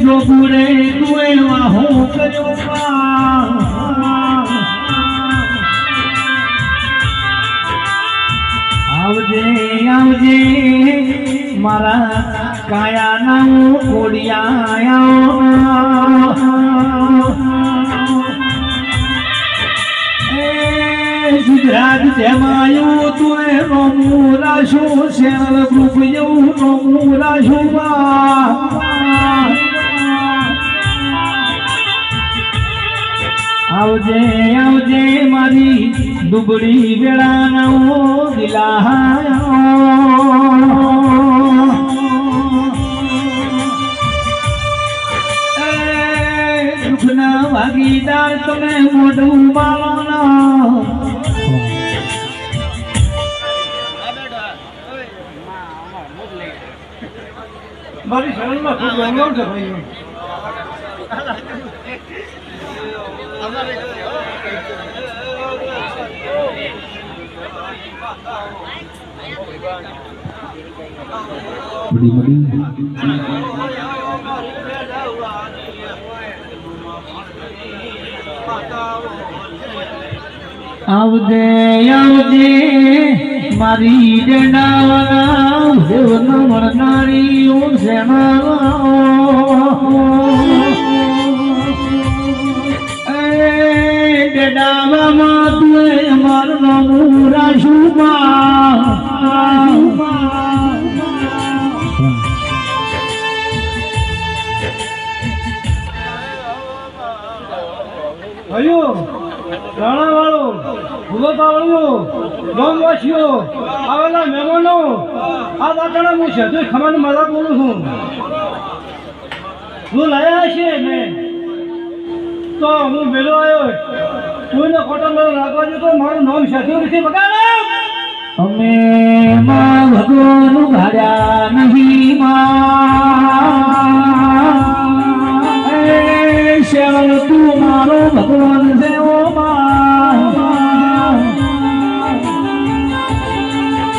જો પૂરે તું એવા હું કર્યો આવજે આવજે મારા કાયાના કોડિયા ગુજરાત જેમાયું તું રોમુરા શું શેર ગ્રુપ જેવું રોમુરા શું આવજે આવજે મારી દુબળી વેળાનો દુઃખના ભાગીદાર તમે મોઢું માનો મારી શરણમાં ખૂબ ગંગાવ છે ભાઈ બડી બડી આવજે આવજે મારી ડેડાવાના દેવના મળનારી ડેડાવામાં તું અમારું મૂરા શુભા ભાઈઓ રાણાવાળો ભૂગોતાવાળીઓ ગામવાસીઓ આવેલા મહેમાનો આ દાખલા હું છે ખબર મારા બોલું છું હું લાયા છે મેં તો હું મેળો આવ્યો કોઈને ખોટો મેળો રાખવા દે તો મારું નામ સાધુ નથી બગાડે અમે માં ભગવાન ભાડ્યા નહીં માં શેવલ તું મારો ભગવાન છે ઓ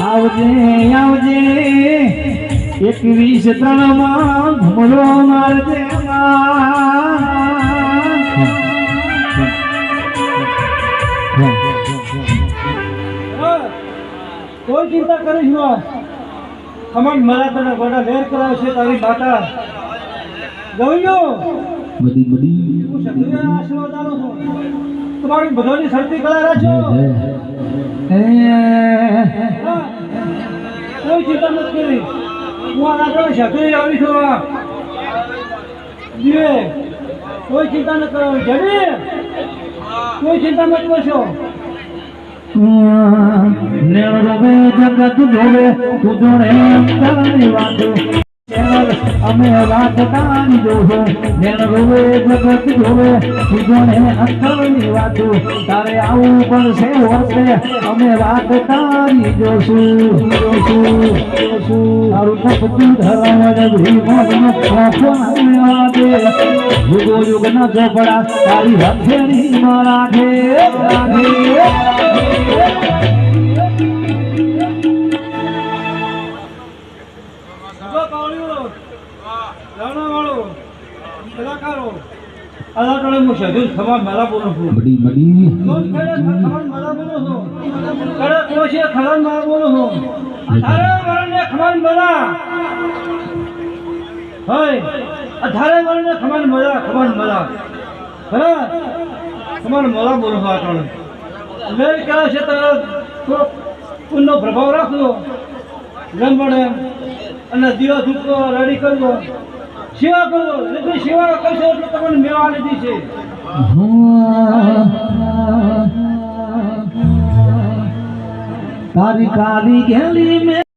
આવજે આવજે 21-3 માં ઘુમરો મારજે કોઈ ચિંતા કરીશ ન ખમણ મારા તને ગોડા લેર કરાવશે તારી માતા ગવૈયો બડી બડી હું સદૈવ આશીર્વાદ આલો છું તમારી બધાની શરતી કળા રાખજો કોઈ ચિંતા નથી કરી હું આ આગળ સદૈવ આવી છું જીવે કોઈ ચિંતા ન કરો જડી કોઈ ચિંતા ન કરશો નિર્વે જગત જોવે તું જોડે અંતરની વાતો અમે વાત તારી જોશો નિર્વે જગત જોવે તું જોડે અંતરની વાતો તારે આવું પડશે વર્ષે અમે વાત તારી જોશું તારું તપતું ધર્મ ભીમોનો ખોખો ના દે યુગો યુગ ના ચોપડા તારી હથેળી માં રાખે કલાકારો અલાટોળે હું સજુ ખબર મારા બોલું છું બડી બડી ખબર મારા બોલું છું કડક કોશી ખબર મારા બોલું છું અઢારે વરણને ખબર મારા હોય અઢારે વરણને ખબર મારા ખરા ખબર મારા બોલું છું આટોળે મેં કહે છે તારા થોડો પુણ્યનો પ્રભાવ રાખજો રમણે અને દીવા ધૂપો રેડી કરજો સેવા કરો એટલે સેવા કરશો એટલે તમને મેળવા લીધી છે તારી કાલી ગેલી મે